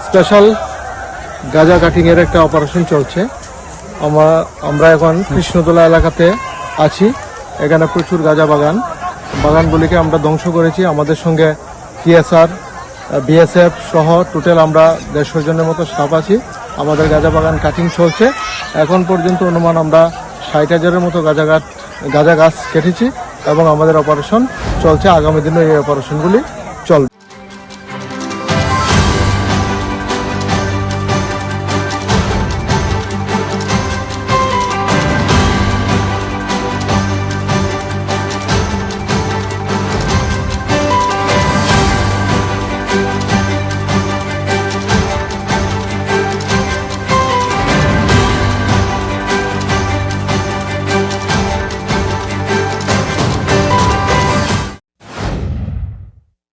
Special গাঁজা কাটিংয়ের একটা অপারেশন চলছে। আমরা এখন কৃষ্ণতলা এলাকাতে আছি। এখানে প্রচুর গাঁজা বাগানগুলিকে আমরা ধ্বংস করেছি। আমাদের সঙ্গে টিএসআর, বিএসএফ সহ টোটাল আমরা 150 জনের মতো স্টাফ আছি। আমাদের গাঁজা বাগান কাটিং চলছে। এখন পর্যন্ত অনুমান আমরা 60,000-এর মতো গাঁজা গাছ কেটেছি এবং আমাদের অপারেশন চলছে। আগামী দিনে এই অপারেশনগুলি